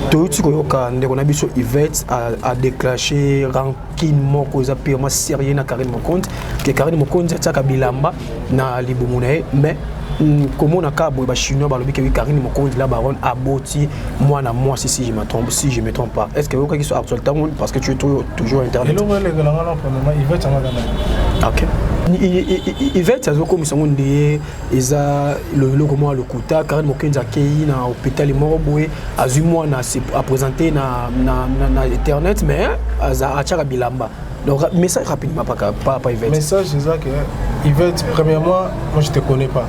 Toyuti koyoka ndeko na biso Yvette a déclenché rancune moko za purement sérieux na Karine Mokonzi que Karine Mokonzi ataka bilamba na libumu na ye mais comment on a câble les chinois balobi que Karine Mokonzi la baronne aboti moi na moi si je me trompe pas est-ce que vous qui sont actuel temps parce que tu es toujours internet OK Yvette azo comme son ndé eza le comment le kuta Karine Mokonzi akei na hôpital Moroboé azu moi na a présenter na internet mais aza achaka bilamba. Donc message rapidement pas Yvette. Message c'est ça que Yvette premièrement moi je te connais pas.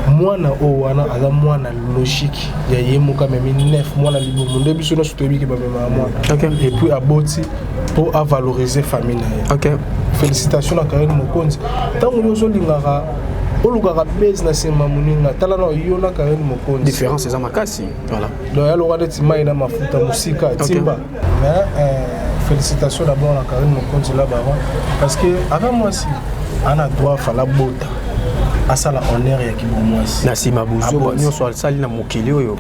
Moi na owana ala moi na logique ya yemuka même 9 mois na libo mon début sur notre tobi qui ba même moi. OK. Et puis aboti pour valoriser famille na. OK. Félicitations à Karine Mokonzi. Tant que yo lingara olukaka base na sema muninga tala na yo na Karine Mokonzi. Différence c'est makasi. Voilà. Donc ya lokade timai na mafuta musika timba. Félicitations d'abord à Karine Mokonzi là baron parce que avant moi si ana doit fala bota asala honneur ya kibomwasi na sima buzo nyonso asali na mokili oyo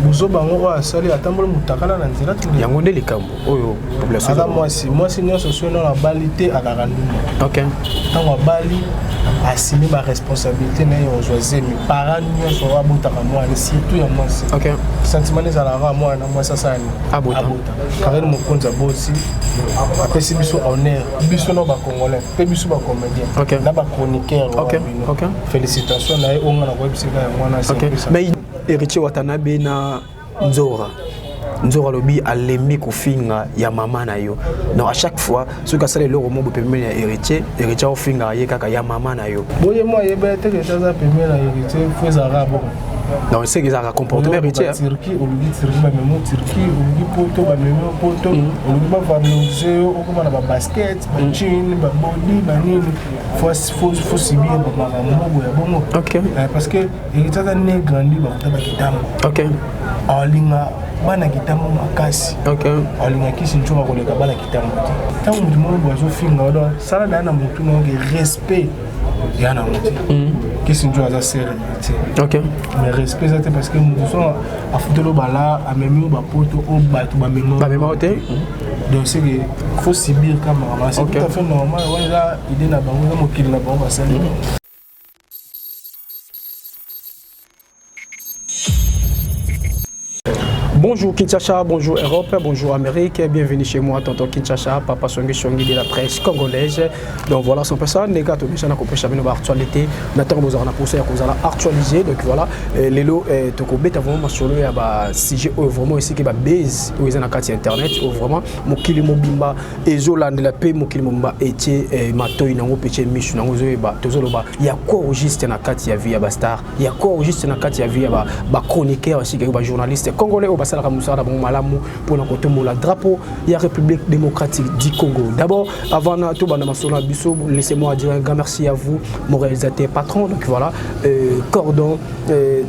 buzo bango asali atambole mutakala na nzela tindi yango nde likambo oyo population ala mwasi nyonso so na balité ala nduma. OK tango bali assumer ba responsabilité na yo zoise mi parents nyonso wa botaka mwana surtout ya mwasi. OK sentiment les ala ra mwana mwasi sali abota Karine Mokonzi boti apesi biso honneur biso no ba congolais pe biso ba comédien. OK na ba chroniqueur. OK OK félicitations na onga na kwa bisika ya mwana c'est mais héritier Watanabe na Nzora lobi alembi kofinga ya mama na yo. Donc à chaque fois ce que ça le romo pembe ya héritier ofinga ye kaka ya mama na yo. Boye moi yeba te que ça pembe na héritier faut arabo. Donc c'est qu'ils ont comportement héritier. Turquie ou le Turquie ba même Turquie ou le poto ba même poto ou ba valoriser au comme na basket, ba jean, ba body, ba nini faut subir ba mama ya bongo. OK. Parce que héritier ça né grandi ba kutaba kitambo. OK. Alinga bana kitambo makasi. OK. Alinga kisi nchoka koleka bana kitambo. Tango ndi mo bozo finga odo sala na mutu no respect yana mutu. Kisi nchoka za sérénité. OK. Mais respect ça parce que nous sommes à football bala à même ba poto au batu ba mémoire. Ba mémoire té. Donc c'est que faut subir comme maman. C'est tout à fait normal. Ouais là idée na bango mo kili na bango ça. Bonjour Kinshasa, bonjour Europe, bonjour Amérique, bienvenue chez moi, tonton Kinshasa, papa Songi de la presse congolaise. Donc voilà, son personne, les gars, tout le monde a compris l'actualité. Nathan Bozar a poussé à actualiser. Donc voilà, les lots, toko bête vraiment sur le sujet vraiment ici qui va base où ils ont un internet où vraiment mokili mobimba ezoland la paix mokili mobimba etier matoi nango petit michu nango zoeba tozoloba il y a quoi juste na kati ya vie ya star, il y a quoi juste na kati ya vie ya ba chroniqueur aussi ba journaliste congolais au basala kamusara bon malamu pour na kotomo la drapeau il y a République démocratique du Congo. D'abord avant tout bana masona biso laissez-moi dire un grand merci à vous mon réalisateur patron. Donc voilà cordon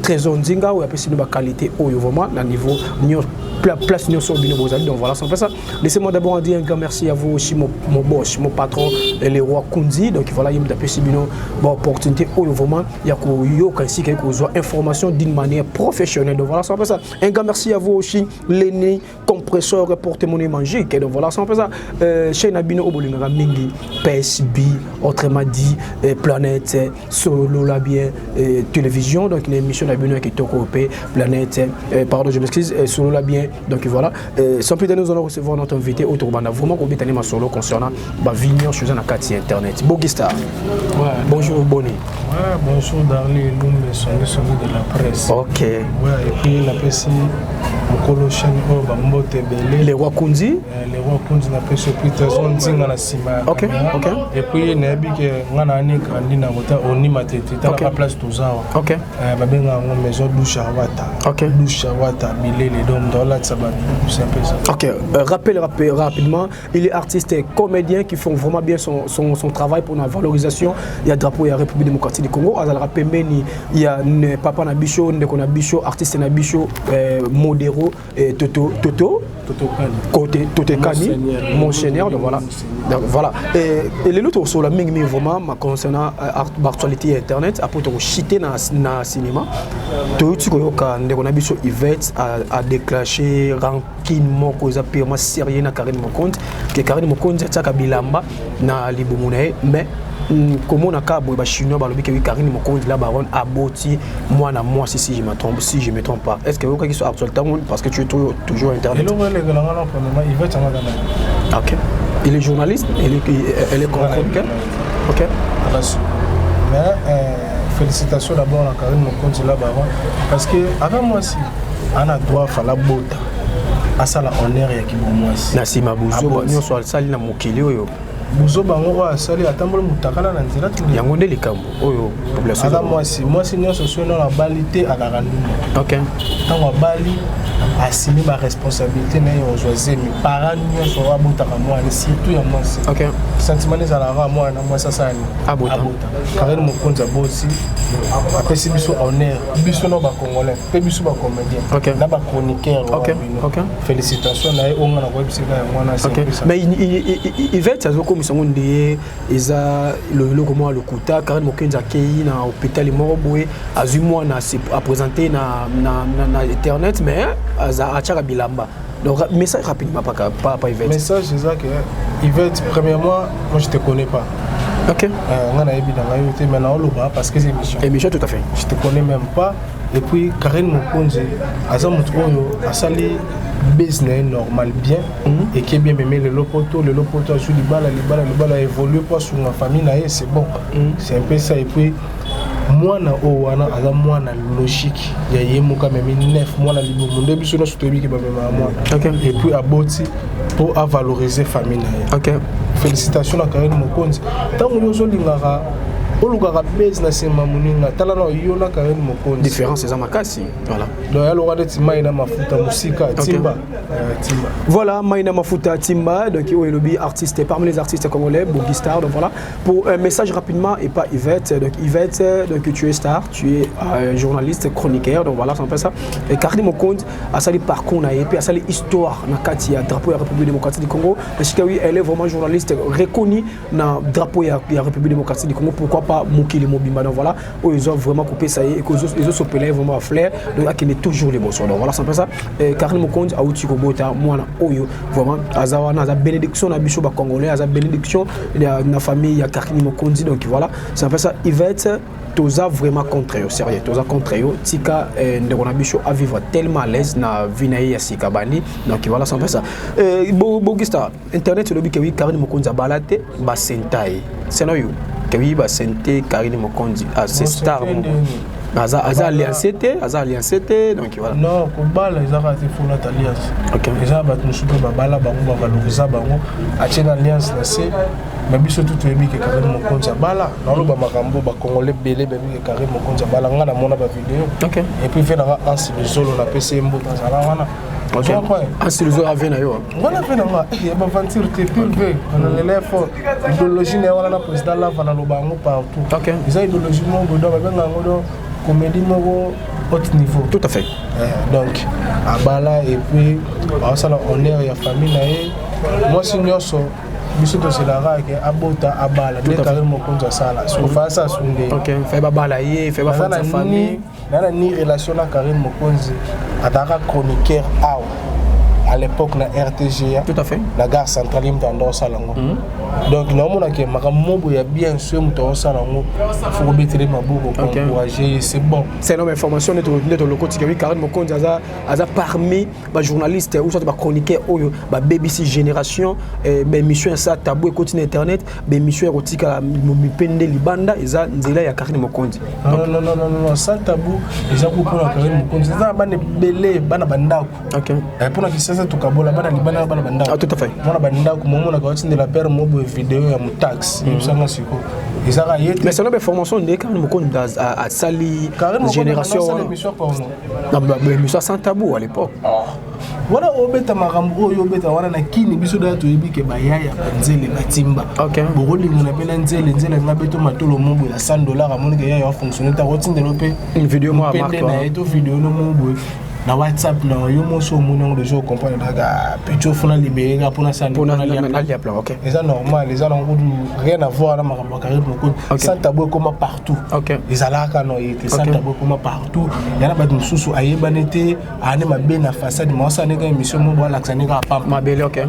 trésor nzinga ou apprécié de qualité au vraiment na niveau place Nyon sur Bino Bozali. Donc voilà, sans ça. Laissez-moi d'abord dire un grand merci à vous aussi, mon boss, mon patron, le roi Kunzi. Donc voilà, il m'a apprécié Bino, bonne opportunité au vraiment. Il y a ainsi que information d'une manière professionnelle. Donc voilà, sans ça. Un grand merci à vous aussi, l'aîné, compresseur, porte-monnaie magique. Donc voilà, sans ça. Chez Nabino Obolinga Mingi, PSB, autrement dit, Planète, Solo Labien, télévision. Donc une émission Nabino qui est occupée, Planète, pardon, je m'excuse, Solo Labien. Donc voilà, sans plus de nous allons recevoir notre invité autour de vraiment qu'on bétane ma solo concernant ma vignon chez un acati internet. Bogistar. Ouais. Bonjour Bonnie. Ouais, bonjour Darly Lumbe, son de la presse. OK. Ouais, et puis la presse Mokolo Chani Bambote Belé. Les rois Kunzi. Les rois Kunzi na presse Peter Zonzinga na Sima. OK. OK. Et puis Nabi que ngana ani grandi na kota oni matete ta la place Tozawa. OK. Babenga ngo maison douche Wata. OK. Douche Wata Bilele dom dans la Tsabani. C'est un peu ça. OK. Rappel rapidement, il est artiste et comédien qui font vraiment bien son travail pour la valorisation. Il y a drapeau il y a République démocratique du Congo. Azal Rapemeni, il y a Papa Nabicho, Ndeko Nabicho, artiste Nabicho, Modéro Toto Kani, Monseigneur, donc voilà. Donc voilà. Et les autres sur la même vraiment concernant l'actualité internet, après tu as chité dans le cinéma, tu as vu sur Yvette a déclenché rancune cause purement sérieux na Karine Mokonzi, que Karine Mokonzi a bilamba na libumunae, mais comment on a câble les chinois balobi que Karine Mokonzi la baronne aboti moi si je me trompe pas. Est-ce que vous avez sur actualité parce que tu es toujours internet? OK. Il est journaliste, elle est chroniqueur. OK. Mais félicitations d'abord à Karine Mokonzi la baronne parce que avant moi si on a droit à la bota à ça la honneur ya kibomwasi. Na sima buzo nyo so sali na mokili oyo. Buzo bango asali atambolo mutakala na nzela tu yango nde likambo oyo population za mwasi nyonso so na balité akakandu. OK. Tango bali assumer ma responsabilité na yo joisé mes parents nyonso abotaka mwana surtout ya mwasi. OK. Sentiment les alara moi na mwasi ça ni abota. Karine Mokonzi aboti apesi biso honneur biso no ba congolais pe biso ba comédien. OK. Na ba chroniqueur. OK. OK. Félicitations na onga na website ya mwana c'est. Mais il va être comme son ndé eza le comment le kuta Karine Mokonzi akei na hôpital Moroboué azumwa na a présenter na internet mais à Tcharabilamba. Donc, message rapidement, pas Yvette. Message, c'est ça que Yvette, premièrement, moi je te connais pas. OK. Parce que c'est émission. Émission, tout à fait. Je te connais même pas. Et puis, Karine Mokonzi, a sali business normal bien et qui est bien aimé le lopoto a joué les balles a évolué pas sur ma famille, c'est bon. C'est un peu ça. Et puis, moi na owana aza moi na logique ya yemuka même 9 mois na libumu ndebi so na sotobi ki ba moi. OK. Et puis aboti pour valoriser famille na. OK. Félicitations à Karine Mokonzi. Tant que yo lingara olukaka base na sema muninga tala na yo na Karine Mokonzi. Différence c'est makasi. Voilà. Donc ya lora de timba ina mafuta musika timba. Timba. Voilà, Maïna Mafuta Timba, donc Oelobi artiste parmi les artistes congolais, Bogi Star, donc voilà. Pour un message rapidement et pas Yvette, donc Yvette, donc tu es star, tu es journaliste, chroniqueur, donc voilà, c'est un peu ça. Et Karine Mokonzi a sali parcours na et puis a sali histoire na Katia drapeau de la République démocratique du Congo. Parce que oui, elle est vraiment journaliste reconnue na drapeau de la République démocratique du Congo. Pourquoi pas Mokili Mobimba, donc voilà, où ils ont vraiment coupé ça et que les autres s'appelaient vraiment à flair, donc il est toujours les boss. Donc voilà, c'est un peu ça. Karine Mokonzi a outil Bota, moi, Oyo, vraiment, Azawana, la bénédiction à Bichoba Congolais, la bénédiction de la famille à Karine Mokonzi, donc voilà, c'est un peu ça. Yvette, Toza vraiment contre eux, sérieux, Toza contre eux, Tika, Ndegonabicho a vivre tellement à l'aise na Vinaï à Sikabani, donc voilà, c'est un peu ça. Bogista, Internet, le bicawi, Karine Mokonzi a baladé, Basentai, c'est non, Kawi, Basente, Karine Mokonzi, c'est star. Aza alliance, donc voilà. Non, pour balle, ils ont raté pour notre alliance. OK. Ils ont battu nous sur le bala, bango, valoriser bango. Acheter l'alliance là, c'est. Mais bien surtout tu es bien que Karine Mokonzi bala. Dans le bamakambo, Congolais belé, bien que Karine Mokonzi bala. On a mon vidéo. OK. Et puis fait dans un solo, on a PC mbo dans la wana. OK. Un solo avait na yo. On a fait na moi. Il y a pas venture te pulvé. On a l'élève fort. Idéologie ne wala na président là va na lo bango partout. OK. Ils ont idéologie mon godo ba benga ngodo. Comédie haut niveau. Tout à fait. Donc, à Bala et puis, on a honneur et la famille. Moi, si nous sommes, nous sommes là, Abota, Abala, les Karine Mokonzi Sala. So, face à Sunday. Ok, fait Babala, fait Babala, famille. Dans la relation avec Karine Mokonzi, à Dara chroniqueur à l'époque na RTG. Tout à fait. La gare centrale m'tando salango. Donc na mona ke makamobo ya bien sûr m'tando salango. Faut mettre ma boucle pour encourager, c'est bon. C'est une information de locaux qui Karine Mokonzi aza parmi les journalistes ou soit ba chroniqueur oyo ba BBC génération ba émission ça tabou continue internet, ba émission erotika mipende libanda eza nzela ya Karine Mokonzi. Non, sans tabou, eza pour Karine Mokonzi. Ça ba ne belé bana bandako. OK. Pour na kisa tukabola bana libana bana banda. Ah, tout à fait. Mona banda ko momo na kawatinde la père mobo vidéo ya mutax. Ibsanga siko. Izaka yete. Mais c'est une information de Karine Mokonzi à sali génération. Non, mais émission sans tabou à l'époque. Voilà obeta makambo oyo obeta wana na kini biso da to yebike bayaya nzele batimba. OK. Bolingo na pena nzele ngabeto matolo mobo ya $100 amoni ke ya fonctionner ta rotinde lope. Une vidéo moi marque. Na eto vidéo no mobo. na WhatsApp na yo moso mon de jour comprendre daga petit fona libéré ga pour ça pour na lia plan. OK. C'est normal, les gens rien à voir avec ma carrière sans tabou comme partout. OK. Les alaka no était sans tabou comme partout. Il y a pas de sous ayébanité ane ma bien na façade moi ça n'est émission mo voilà que ça n'est pas ma belle. OK.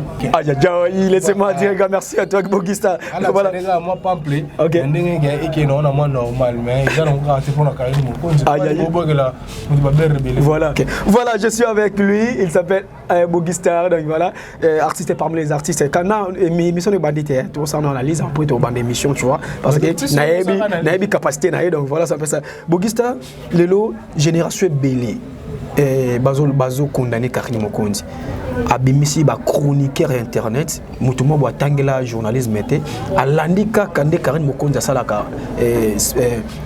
Laissez-moi dire merci à toi Bogista. Voilà moi pample. OK. Ndenge ga et que non normal mais ils ont raté pour la carrière mo voilà. Okay. Voilà, je suis avec lui, il s'appelle Bogistar, donc voilà, artiste parmi les artistes. Quand on a une émission de bandité, tout ça on analyse un peu de bande d'émission, tu vois, parce que naïbi capacité naïbi, donc voilà, ça fait ça. Bogistar, le lot génération belé, bazo condamné Karim Mokonzi. Abimisi ba chroniqueur internet mutumo bo tangela journalisme était alandika kande Karim Mokonzi salaka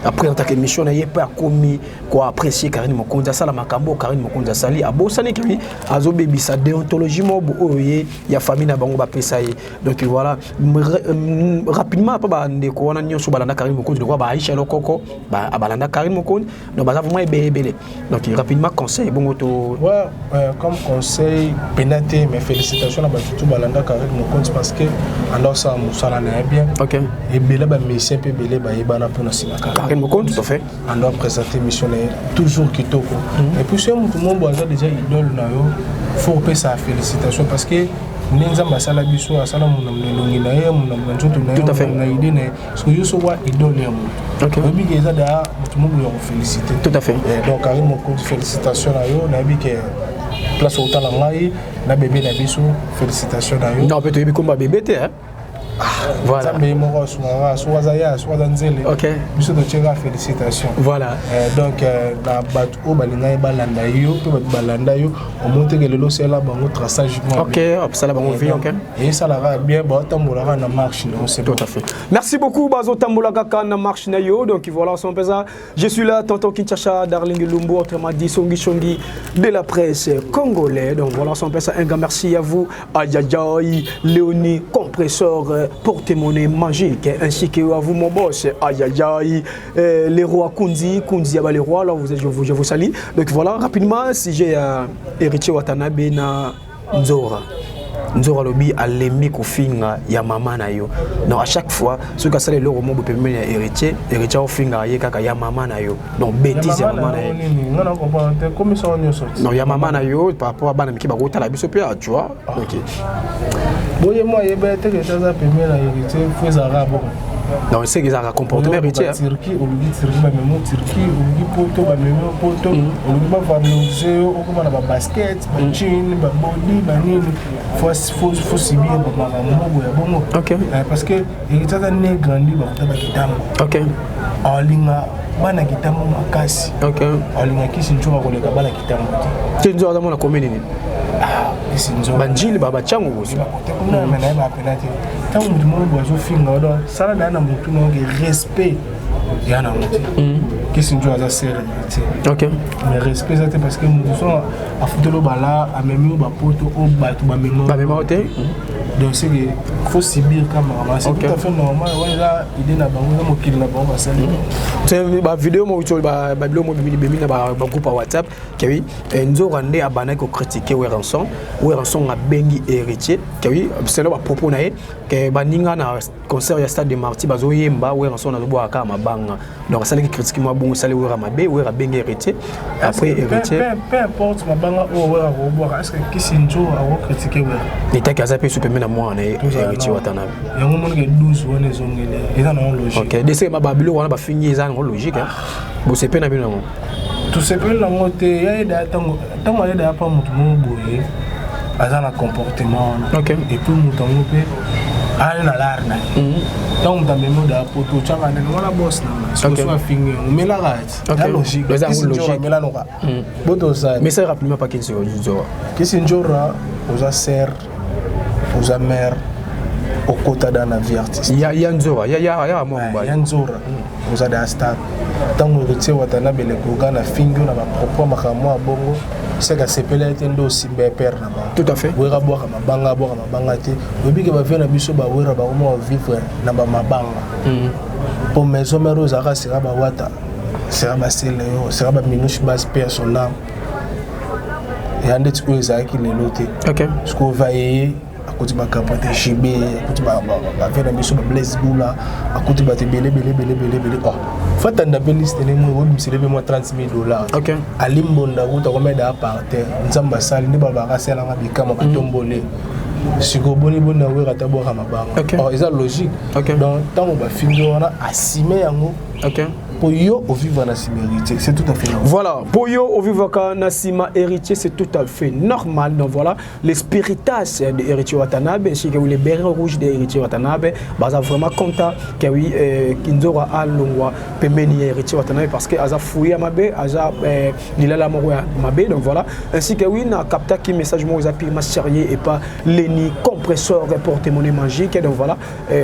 après en tant qu'émission na yepa komi ko apprécier Karim Mokonzi sala makambo Karim Mokonzi sali abosani ki azo bebisa déontologie mo bo oye ya famille na bango ba pesa ye donc voilà rapidement pa ndeko wana nyonso balanda Karim Mokonzi ko ba Aisha Lokoko ba abalanda Karim Mokonzi donc baza vraiment ebele donc rapidement conseil bongo to comme conseil pénaté mais félicitations à tout balanda Karim Mokonzi parce que alors ça musala na bien. OK. Et bela ba mission pe belé ba yebana pour na sima Karim Mokonzi tout à fait. On doit présenter missionnaire toujours kitoko. Et puis c'est tout le monde boisa déjà idole na yo faut payer sa félicitation parce que Nenza masala biso asala munamlongi na ye munamnzoto na tout à fait na idée na parce que yo so wa idole ya mutu. OK. Obi geza da tout le monde yo féliciter. Tout à fait. Donc Karim Mokonzi félicitations na yo na bi que place au talent ngai na bébé na biso félicitations na yo. Non peut-être bi komba bébé té hein. Voilà. OK. Félicitations. Voilà. Donc na batu o balinga balanda yo pe balanda yo on monte que le lot c'est là bango traçage. OK, ça là bango vie OK. Et ça là bien ba tambola na marche non c'est tout à fait. Merci beaucoup bazo tambola kaka na marche na yo donc voilà son pesa. Je suis là tonton Kinshasa Darling Lumbo autrement dit Songi de la presse congolais. Donc voilà son pesa un grand merci à vous Ayayay Léonie compresseur porte-monnaie magique ainsi que à vous mon boss Ayayay les rois Kunzi les rois là je vous salue. Donc voilà rapidement si j'ai héritier Watanabe na Nzora lobi alemi kofinga ya mama na yo. Donc à chaque fois ce que ça le romo peut mener héritier au finga ye kaka ya mama na yo. Donc bêtise ya mama na yo. Non comprendre comme ça on est sorti. Non ya mama na yo par rapport à bana miki ba ko tala biso pia tu vois. OK. Boye moi yeba te que ça za premier la héritier faut ça rabo. Non c'est qu'ils ont comportement héritier. Turquie au lieu Turquie ba même Turquie au lieu poto ba même poto au lieu ba valoriser au comme na ba basket ba jean ba body ba nini faut subir ba maman ya bongo. OK. Parce que héritier ça né grandi ba kota ba kitambo. OK. Alinga bana kitambo makasi. OK. Alinga kisi nchoka koleka bana kitambo. Tinzo adamu na commune nini? Banjili baba changu aussi. Comme na na ba penalty. Tant que monde bozo finga do sala na mutu no respect ya na mutu. Qu'est-ce que tu as serré? OK. Mais respect ça parce que nous sommes à football bala à même ba poto au batu ba mémoire. Ba mémoire té. Donc c'est qu'il faut subir quand même. C'est tout à fait normal. Ouais là idée na bango mo kil na bango ça. C'est ba vidéo mo utol ba vidéo mo bimi na ba groupe WhatsApp que oui nzo rande abana ko critiquer Weranson a bengi héritier que oui c'est là ba propos na ye que baninga na concert ya stade de Marty bazo yemba Weranson na zo aka mabanga donc ça les critiquer moi bon ça les Wera mabe Wera bengi héritier après héritier peu importe mabanga o Wera roboa est-ce que kisinjo a critiquer Wera l'état kaza pe super na moi na héritier watana yango mon ke 12 wana zongele eza na logique OK de ce babilo wana ba fini eza na logique hein bo c'est pe na bino tout c'est pe na mote ya ida tango ya da pa mutu mo boye azana comportement OK et puis mutu mo pe ali na larna donc dans même da poto changa ne wala boss na so so fingi mais la rat la logique les angles logiques mais la no ka boto ça mais ça rapidement pas qu'il se joue kisi njora oza ser oza mère au quota dans la vie artistique ya nzora ya mamba ya nzora oza da star tango retien Watanabe le gogana fingi na ba propos makamwa bongo c'est que c'est pelé tendo simbe père na ba tout à fait wera boka mabanga te obi ke ba vena biso ba wera ba mo vivre na ba mabanga pour maison mero zaka sera ba wata sera ba sele yo sera ba minush base personnel et en est où ça qui les noté OK ce qu'on va y à côté de capoter GB à côté de faire la mission de Blaise Boula à côté de belé oh faut t'en appeler liste les moi me c'est moi $30,000 OK à limbonda ou t'as combien d'apparts nzamba sali ne baba kasela ngabika ma tombolé si go boni bona we rata bo ka mabanga oh c'est logique donc tant on va finir on a assimé yango OK pour yo au vivre na simérité c'est tout à fait normal. Voilà pour yo au vivre na sima héritier c'est tout à fait normal donc voilà les spiritas de héritier Watanabe ainsi que les bérets rouges de héritier Watanabe baza vraiment content que oui kinzora alongwa pemeni héritier Watanabe parce que aza fouya mabe aza lilala moya mabe donc voilà ainsi que oui na capta qui message mo za pima sérieux et pas leni compresseur porte-monnaie magique donc voilà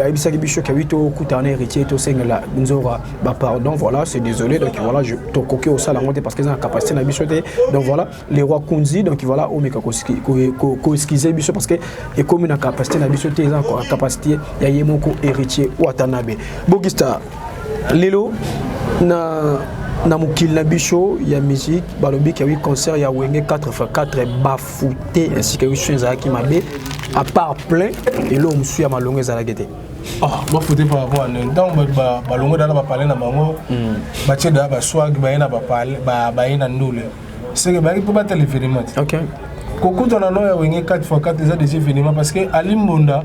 abisa bicho que oui to kutana héritier to sengela nzora ba pardon voilà c'est désolé donc voilà je te coqué au salon parce qu'ils ont la capacité na bichoté donc voilà les rois Kunzi donc voilà au meka ko excuser bicho parce que et comme une capacité na bichoté ils ont encore capacité ya yemoko héritier Watanabe Bogista lelo na mukil na bicho ya musique balobi ki oui concert ya wenge 4x4 bafouté ainsi que oui choses qui mabe à part plein et là on suit à malongue za la gueté. Ah, moi faut pas avoir un temps ba longo dala ba parler na bango ba tcheda ba swag ba ina ba parler ba ina ndule c'est que ba il peut pas télé événement OK koko tona no ya wenge 4x4 déjà des événements parce que Ali Mbonda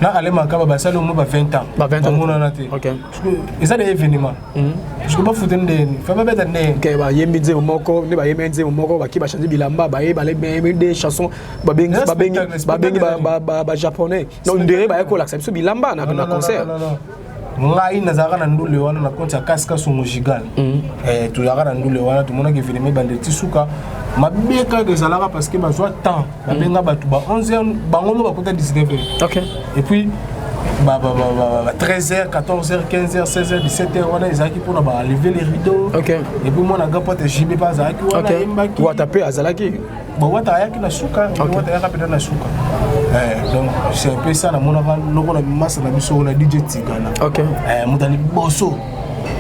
na ale makaba ba salo mo ba 20 ans ba 20 ans mo na té OK parce que ça des événements je peux pas foutre ndeni fa ba beta ndeni OK ba yembi nze moko ne ba yembi nze moko ba ki ba changer bilamba ba ba les des chansons ba bengi ba japonais donc ndere ba ko l'acception bilamba na concert ngai nazaka na ndule wana na konta kaska songo gigal tu yaka na ndule wana tout monde qui filmer bande tisuka mabeka que ça là parce que ba soit temps ba benga ba 11h bango ba kota 19h OK et puis 13h 14h 15h 16h 17h wana ezaki pour ba lever les rideaux OK et puis moi na gapote JB pas zaki wana imbaki wa taper azalaki ba wata yaki na suka wata yaka pena na suka donc c'est un peu ça na mona loko na massa na biso na DJ Tigana OK mutani bosso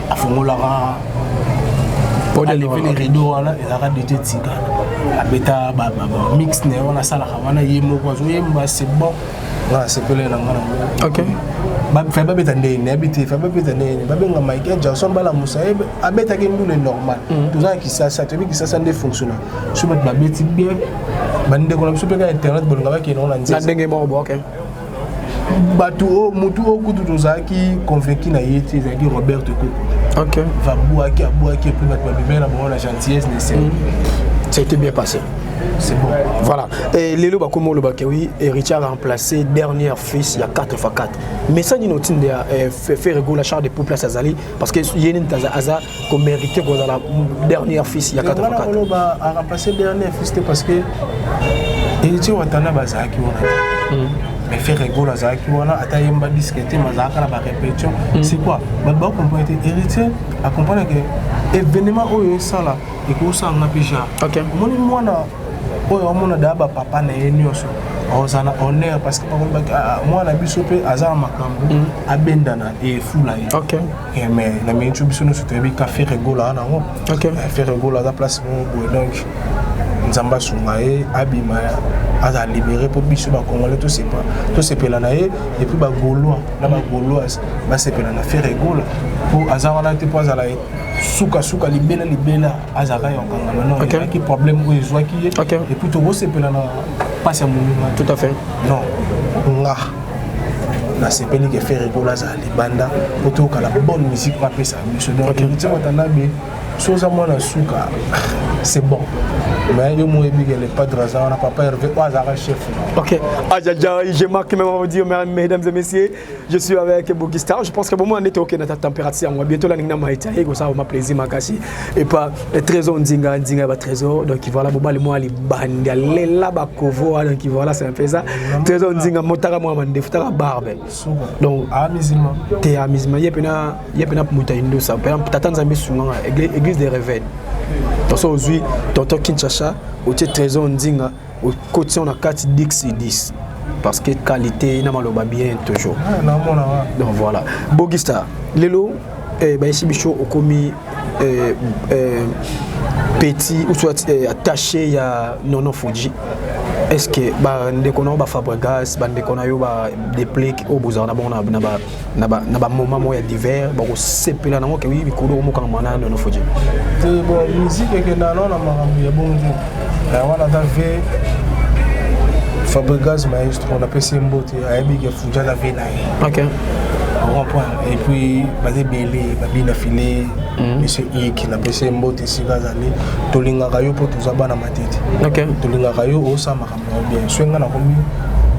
afongola pour lever les rideaux wana ezaka DJ Tigana abeta ba mix ne wana sala wana yemo kwa zo yemba c'est bon là c'est pelé na ngana OK ba fa ba beta ndene habité fa ba beta ndene ba benga Michael Jackson bala musaebe abeta ke ndule normal tout ça qui ça tu qui ça ne fonctionne je mettre ba beti bien bande ko na biso peka internet bolonga ba ke non na nzela na ndenge mo OK batu o mutu o kutu tozaki convaincu na yeti zaki Robert Koko OK va boaki et puis battre bébé na bon la gentillesse nécessaire ça a été bien passé. C'est bon. Voilà. Et Lelo Bakomo le Bakawi, héritier a remplacé dernier fils il y a 4x4. Mais ça, nous avons fait rigoler la charge de pour place Azali parce que il y a une Aza qu'on méritait qu'on a la dernière fils il y a 4x4. On a remplacé dernier fils parce que héritier Watana Bazaki on a mais faire rigoler Azaki on a atteint un disquette Mazaka la répétition. C'est quoi? Maintenant comprendre héritier accompagner que événement où ça là et que ça on a déjà. OK. Moi na oyo amona daba papa na yenyoso ozana honneur parce que moi na biso pe azana makambo abendana et fula ye OK mais na minchu biso no sotebi ka faire rigola na ngo OK faire rigola za place mo donc nzamba sungaye abima aza libéré pour biso ba congolais tout c'est pas na ye et puis ba gaulois na ba gauloise ba c'est pela na faire rigola pour azana te pas ala suka libela azaka yokanga maintenant il y a qui problème où ils voient qui et puis tout c'est pela na passe à mon tout à fait non nga na sepeli que faire rigola za libanda pour tout la bonne musique pour appeler ça monsieur donc tu Watanabe chose à moi na suka c'est bon mais yo mo ebi que le padre za on a papa Hervé azaka chef OK j'ai marqué même à vous dire mesdames et messieurs je suis avec Bogista je pense que moment on est OK dans ta température on va bientôt la nina maïta et ça va plaisir makasi et pas trésor ndinga ba trésor donc voilà boba le moi li bandi lela ba kovo donc voilà c'est un peu ça trésor ndinga motaka moi mande futaka barbe donc musulman te musulman yepena muta indo ça par exemple tata nzambe sunga église des réveils donc aujourd'hui tonton Kinshasa au trésor ndinga au côté on a 4 10 parce que qualité na maloba bien toujours donc voilà Bogista lelo ba ici bicho okomi petit ou soit attaché à Nono Fuji. Est-ce que ndeko na ba Fabregas ndeko na yo ba déplique au bozar na bon na ba moment ya divers ba ko sepela na ngo ke wi bikudo mo kan mana Nono Fuji. Bon musique que na na makambo ya bon Dieu. Wana dave Fabregas maestro on appelle Simbote aibi ke Fuja la vie na. OK. On point et puis basé belé babina filé monsieur Iki na pese mbote sikazali tolinga kayo po tuzabana matete. OK. Tolinga kayo osa makambo bien. Swenga na komi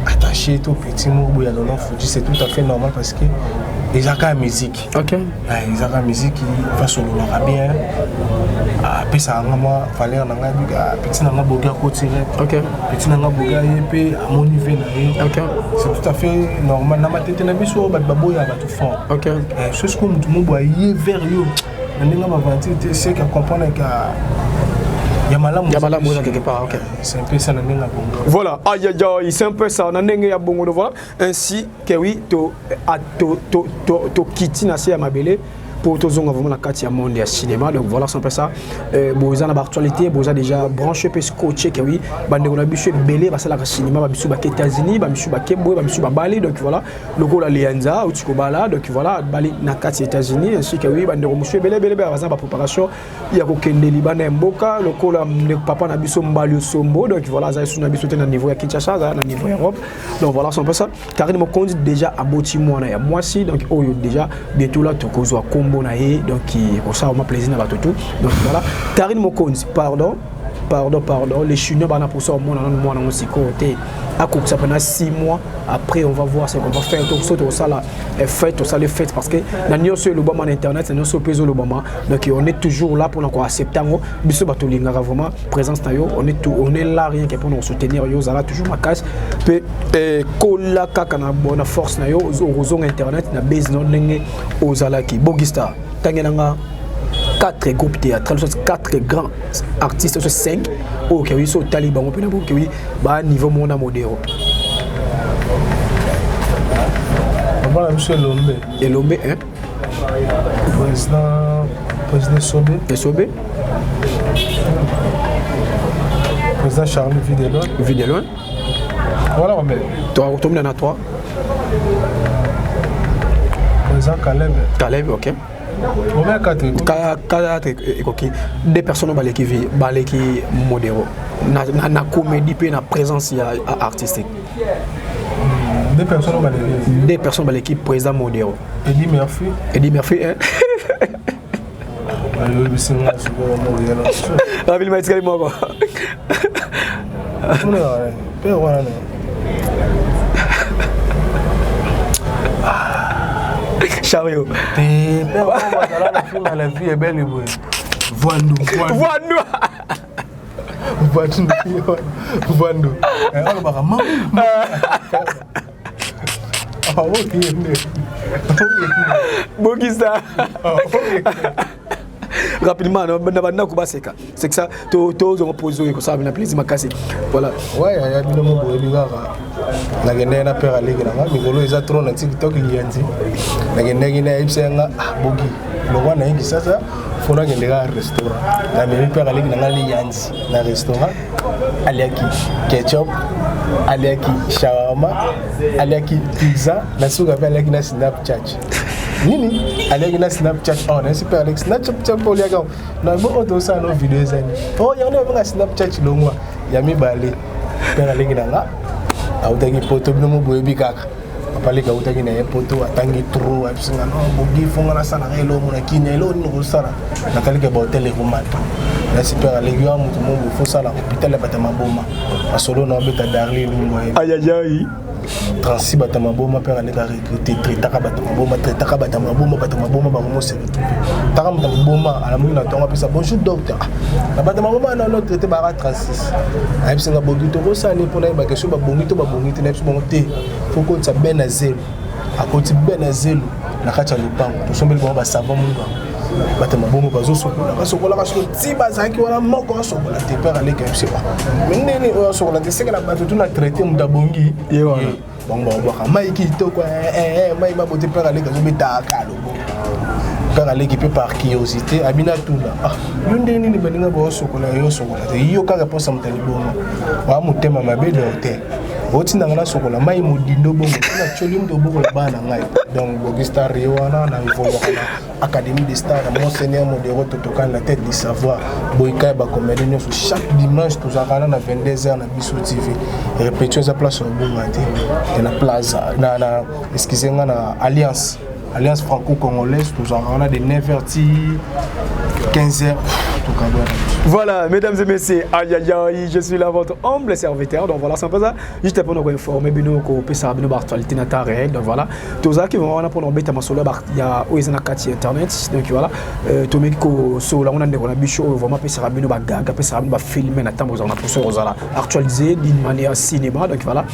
attaché tout petit mot ya Nono Fuji c'est tout à fait normal parce que ils ont la musique. OK. Ils ont la musique qui va solo bien. Après ça moi fallait na nga petit na nga boga côté. OK. Petit na nga boga yepé à mon niveau na. OK. C'est tout à fait normal na matete na biso ba boya ba tout fond. OK. C'est ce que tout le monde boit vers yo. Ndinga ba vanti c'est que comprendre que Yamala Mouza quelque part, ok. C'est un peu ça, Nanenga Bongo. Voilà, aïe aïe aïe, c'est un peu ça, Nanenga Bongo, voilà. Ainsi que oui, to Kiti Nassi Amabele. Pour tous vraiment la carte du monde du cinéma, donc voilà c'est un peu ça. Vous avez l'actualité, vous avez déjà branché puis scotché que oui, bande on a biché belé parce que la cinéma va biché aux États-Unis, va biché à Kembo, va biché à Bali, donc voilà. Le go la Lianza ou Tikobala, donc voilà Bali na carte États-Unis ainsi que oui, bande on biché belé parce que la préparation il y a aucun Libanais Mboka, le go la papa na biché Mbali Sombo, donc voilà ça est na biché na niveau à Kinshasa, na niveau Europe. Donc voilà c'est un peu ça. Karine me conduit déjà à Botimou na ya moi si donc oh déjà bientôt là tu cause à donc pour ça on m'a plaisir à tout donc voilà Karine Mokonzi pardon les chinois bana pour ça au monde on aussi côté à coup ça pendant 6 mois après on va voir ce qu'on va faire tout ça là fait tout ça les fêtes parce que dans sur le Obama internet c'est sur peso le Obama donc on est toujours là pour encore accepter ngo biso bato linga vraiment présence na yo on est là rien que pour nous soutenir yo ça là toujours ma casse pe kola kaka na bonne force na yo aux internet na base non ndenge ozalaki Bogista tangenanga 4 groupes théâtrales, 4 grands artistes, 5 au Kéwi, au Taliban, au Pénabo, Kéwi, bah niveau mon amodéro. On va monsieur Lombe. Et Lombe, hein? Président Sobé. Et Sobé? Président Charles Videlon. Videlon. Voilà, on met. Toi, on tombe dans 3. Président Caleb. Caleb, ok. On met 4. Des personnes qui modéraux. Na comédie puis na présence artistique. Des personnes qui présent modéraux. Eddie Murphy. Eddie Murphy, hein? La ville m'a dit qu'elle est morte. Chariot. La vie est belle et bonne. Voandou. Bogista. Rapidement, c'est que ça, tous ont posé que ça a plaisir ma casse. Voilà. Ouais, il y a des moments où il y a na père aller là, mais golo ils a trop na TikTok lianzi. Na gena ibsenga bogi. Le wana ngi sasa fona gendera restaurant. Na mimi père aller na lianzi na restaurant. Aliaki ketchup, aliaki shawarma, aliaki pizza, na suka pia aliaki na Snapchat. Nini? Aliaki na Snapchat. Oh, na super Alex Snapchat pour les gars. Na bo auto ça no vidéo zani. Oh, ya na Snapchat longwa. Ya mi balé. Père aller na autaki poto bino boyebi kaka apali ka utaki na poto atangi trou abisinga no bogi fonga na sana elo mona kinya elo no sala nakali ka hotel e komata na super alegio mutu mo fo sala hôpital bata maboma asolo na beta darli lungo ayayayi 36 bata maboma père aleka recruter traitaka bata maboma bata maboma ba mo se taka bata maboma ala muna tonga pesa bonjour docteur na bata maboma na no traiter ba 36 abisinga bogi to ko sala pour na ba question ba bongi to na biso bongo te faut ko tsa ben azelo akoti ben azelo na kacha lupango to sombeli ba savon munga bata maboma bazo sokola kaso tiba zaki wala moko sokola te père aleka biso menene o sokola te sekala bato tuna traiter muda bongi yewa bongo baka mai ki to ko mai ba bote père aleka zo beta kalo kaka l'équipe par curiosité abina tuna yo ndeni ni baninga bo sokola yo sokola yo kaka posa mutali bongo wa mutema mabe docteur otinda ngana sokola mai modindo bongo na choli ndo bongo bana ngai donc Bogista Riwana na évolué à Académie des Stars Monseigneur Modéro Totokan la tête du savoir boyka ba comédie chaque dimanche tous à na 22h na Biso TV répétition za place au Bongati na plaza na excusez-moi na Alliance franco-congolaise, nous avons des 9h, 15h. Voilà, mesdames et messieurs, aïe aïe aïe, je suis là votre humble serviteur. Donc voilà, c'est un peu ça. Juste pour nous informer, nous avons une actualité réelle. Donc voilà, tous ceux qui vont pour nous mettre sur le bar, il y a une carte internet. Donc voilà, tout le monde sur la on a des bichos, vraiment passer à une bagarre, passer à une film, na temps on a pour ça actualisé d'une manière cinéma. Donc voilà,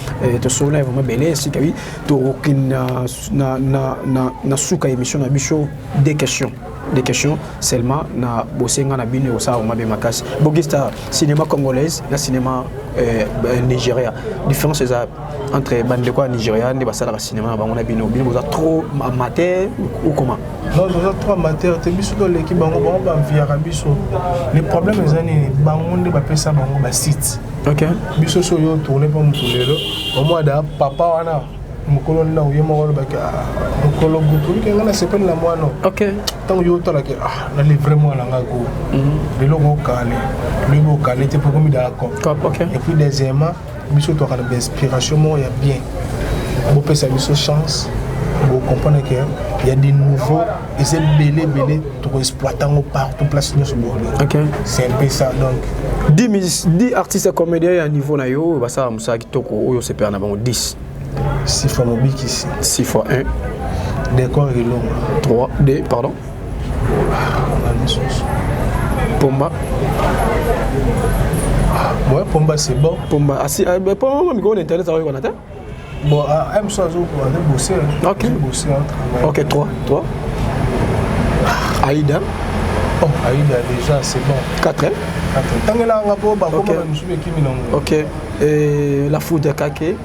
tout ça là vraiment belle. C'est que oui, tout aucune na souka émission na bichot des questions seulement na bosenga na bino osa ma be makasi Bogista cinéma congolaise na cinéma Nigeria différence entre bande quoi Nigeria ne basala ka cinéma bango na bino boza trop amateur ou comment non boza trop amateur te biso dans l'équipe bango ba via biso les problèmes ezani bango nde ba pesa bango ba site OK biso so yo tourner pas mutulelo au moins da papa wana mukolo na uyema wala baka mukolo gutu ke ngana sepel la moano OK tant yo to la ke na le vraiment la ngako le logo calé te pour comme d'accord OK et puis deuxièmement biso to kana inspiration mo ya bien bo pesa biso chance bo comprendre que il y a des nouveaux et c'est belé to exploitant partout place sur le OK c'est un peu ça donc 10 artistes comédiens à niveau na yo ba ça musa kitoko oyo se perd na bango 10 6 fois Mobik ici. 6 fois 1. Décor et long. 3. D, pardon. Pomba. Ouais, Pomba c'est bon. Pomba. Ah si, Pomba, mais on internet, ça va y avoir. Bon, M soit on a bossé. Ok. Bossé en travail. Ok, 3. Aïda. Oh, Aïda déjà, c'est bon. 4. Tant que là, on va pas ok. Et la foudre Kake.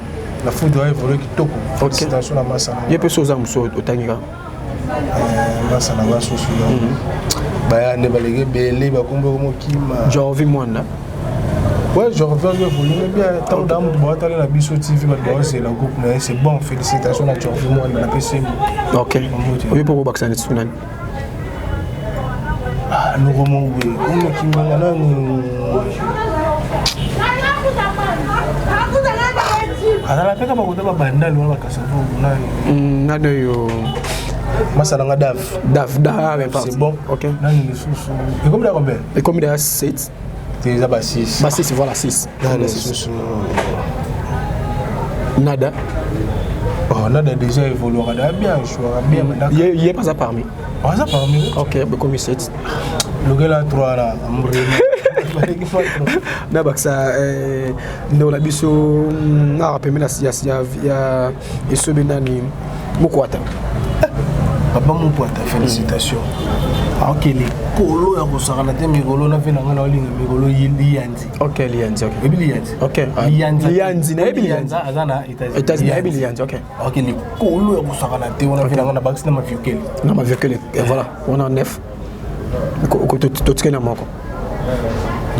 La foudre évolue qui toque. Félicitations à Massa. Il y a peu de choses à Mousso au Tangira. Massa na baso sula. Bah ne balégé belé ba kombo mo kima. Genre vi moi là. Ouais, je reviens évoluer bien tant d'âme doit aller la Biso TV ba c'est la groupe c'est bon félicitations à Georges moi na PC. OK. Oui pour Baksan et Sunan. Ah nous remonons oui. Comme kima là nous ala peka makuta ba bandali wala kasavo nani nado yo masala nga Dav c'est bon OK nani les sous et comme là combien et comme il y a 7 c'est ça ba 6 voilà 6 nada oh nada déjà évolué bien choix bien il est pas ça parmi OK comme 7 le gars là 3 là na baksa ndo la biso na rappeler la ya esobe nani mukwata papa mukwata félicitations OK les kolo ya kosakana te mikolo na vena ngana olinga mikolo liyanzi OK liyanzi OK ebiliyanzi OK liyanzi na ebiliyanzi azana États-Unis ebiliyanzi OK les kolo ya kosakana te wana vena ngana bakisi na maviokele et voilà on a 9 ko to tikena moko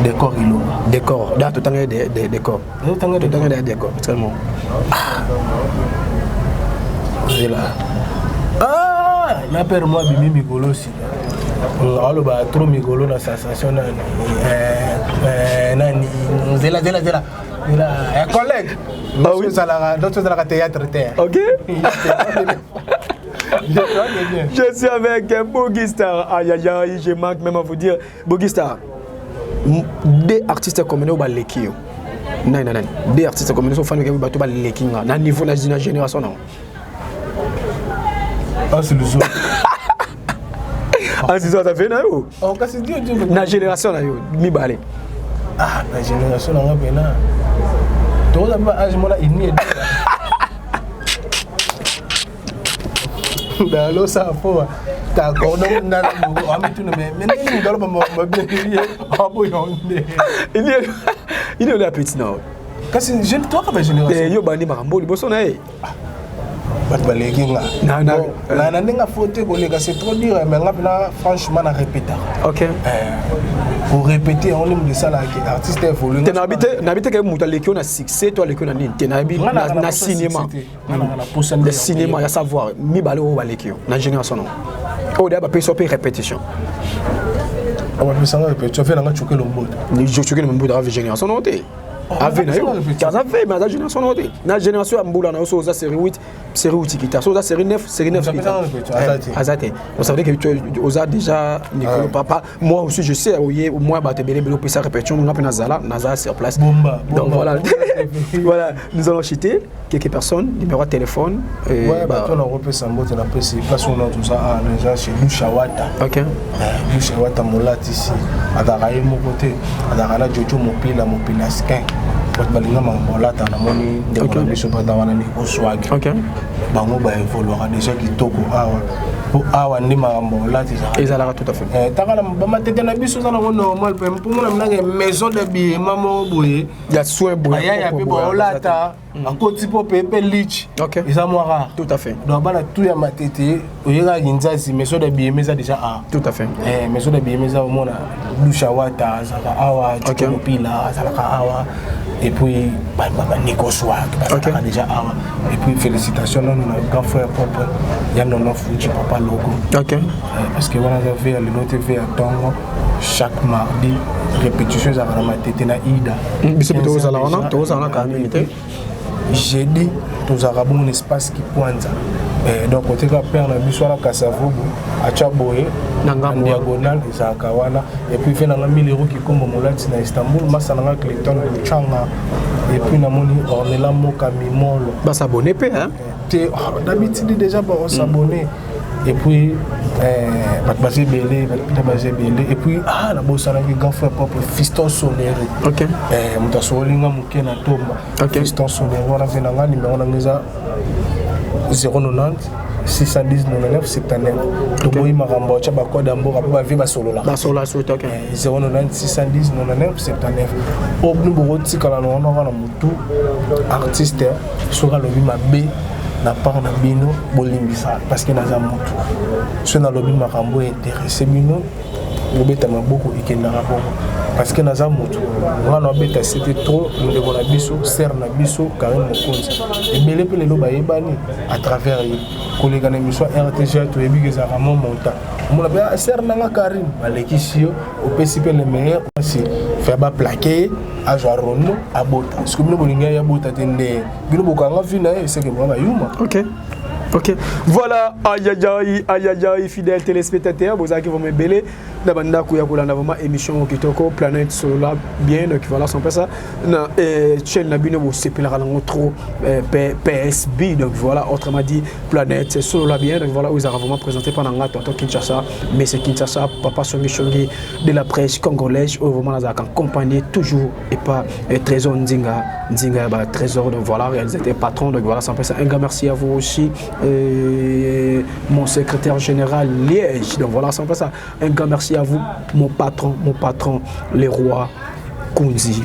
décor ilo décor da tout tanga des décors des décors tellement là na père moi bimi mikolo si alo ba trop mikolo na sensation na nani zela ya collègue d'autres la théâtre terre OK je suis avec Bogista. Aïe aïe aïe, je manque même à vous dire Bogista. Des artistes comme nous baleki yo. Non. Des artistes comme nous sont fans de bateau baleki na niveau na génération non. Ah c'est le zoo. Ah c'est ça fait na yo. Oh kasi Dieu na génération na yo mi balé. Ah la génération na bena. Tout d'abord âge moi là il n'y est dans l'eau ça faut ta cordon na amitu mais ni dans le bien abo yonde il est là petit non kasi je toi comme génération yo bandi makambo liboso na ye bato balekinga na ndenge faute koleka c'est trop dur mais nga pena franchement na répéta ok pour répéter on aime ça là artiste évolue n'habite que muta lekio na succès toi lekio na nini te na cinéma le cinéma ya savoir mi bale o balekio na génération non o da ba peso pe répétition on va faire répétition fait nga choquer le mot ni choquer le mot de la génération non te avec na yo ça fait mais la génération non te na génération ya mbula na yo so za série 8 série 8 qui ta so za série 9 azate on savait que tu osa déjà Nicolas papa moi aussi je sais moi ba te belé belé ça répétition on a pe na zala sur place donc voilà voilà nous allons citer quelques personnes numéro de téléphone ouais bah on a repéré ça mot na place place on a tout ça à déjà chez Lushawata OK Lushawata molati ici adara mo côté adara la jojo mopila skin balinga mambolata na moni ndeko na biso pata wana ni oswag bango ba évoluera déjà kitoko awa ndi mambolati ezalaka tout à fait takala ba matete na biso za na normal pe pour moi na maison de billet mamo boye ya soin boye ya pe bolata akoti po pepe lich eza moi rare tout à fait donc bana tout ya matete oyeka inzazi maison de billet meza déjà tout à fait maison de billet meza mona Lushawata zaka awa pila zaka awa et puis Nico Swag déjà awa et puis félicitations à notre grand frère propre ya nono Fuji papa logo parce que voilà on fait le note fait à Tongo chaque mardi répétition za na matete na Ida biso toza la quand même jeudi tozaka bon espace qui pointe donc on teka père na biso la Kasavubu acha boye na diagonale ezaka wana et puis fait na 1000 € qui kombo molati na Istanbul masa na Clayton Changa et puis na moni Ornella Moka Mimolo ba s'abonner pe hein d'habitude déjà on s'abonner et puis basé belé et puis la bossa na grand frère propre Fiston Sonere mutasolinga mukena tomba Fiston Sonere wana venanga numéro na ngeza 090 610 99 79 toboyi makambo cha bakoda mboka pa vie basolola 090 610 99 79 obnu boti kala no na mutu artiste soka lobi mabe na part na bino bolimbisa parce que naza mutu so na lobi makambo intéressé bino lobeta maboko ikenda rapoko parce que naza mutu ngana obeta c'était trop ndeko na biso ser na biso Karim Mokonzi ebele pe lelo bayebani à travers kolega na biso RTG to ebi za vraiment monta mona ba ser na Karim balekisio opesi pe le meilleur aussi faire ba plaquer à Joarono à Bota parce que bino bolinga ya Bota tende bino bokanga vina c'est que moi yuma ok voilà aïe fidèles téléspectateurs vous avez qui vont me belé d'abanda kuya kulanda vraiment émission kitoko planète solar bien donc voilà son ça na chaîne na bino bo sepelera lango trop PSB donc voilà autrement dit planète solar bien donc voilà vous avez vraiment présenté pendant nga tonton Kinshasa mais c'est Kinshasa papa Songi de la presse congolaise vraiment là en compagnie toujours et pas Trésor Nzinga ba Trésor donc voilà réalisateur patron donc voilà sans ça un grand merci à vous aussi mon secrétaire général Liège donc voilà sans ça un grand merci à vous mon patron les rois Kundi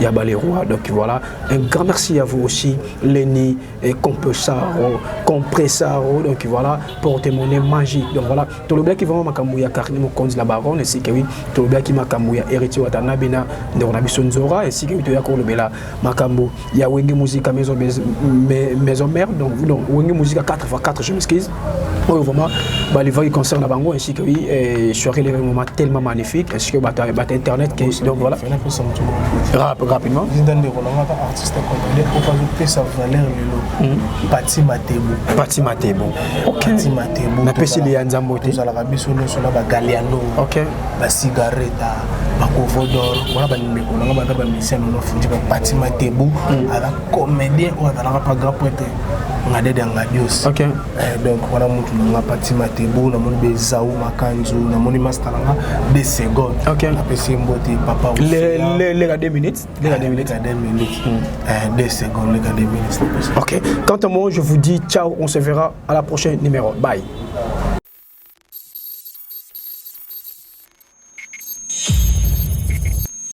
Yaba les rois donc voilà un grand merci à vous aussi Lenny et Compressaro donc voilà porte-monnaie magique donc voilà tout le bien qui vraiment makamouya Karim Mokonzi la baronne ainsi que oui tout le bien qui makamouya héritier Watanabe na ndona bisonzora ainsi que to yakolo bela makambo ya Wenge musique maison mère donc Wenge musique 4x4 je m'excuse vraiment les voix qui concernent la bango ainsi que oui soirée l'événement tellement magnifique ainsi que internet donc voilà rapidement artiste congolais pour ajouter sa valeur Pati Matebo na pesi les Nzambo te za la biso no so na ba Galiano ba cigarette ba Covodor wala ba ndeko na ba musicien no fundi ba Pati Matebo ala comédien ou ala pas grand poète ngade de ngadios donc voilà mutu na Pati Matebo na moni Bezaou Makanzu na moni master nga 2 secondes na pesi mbote papa les 2 minutes 2 secondes les 2 minutes ok quant à moi je vous dis ciao on se verra à la prochaine numéro bye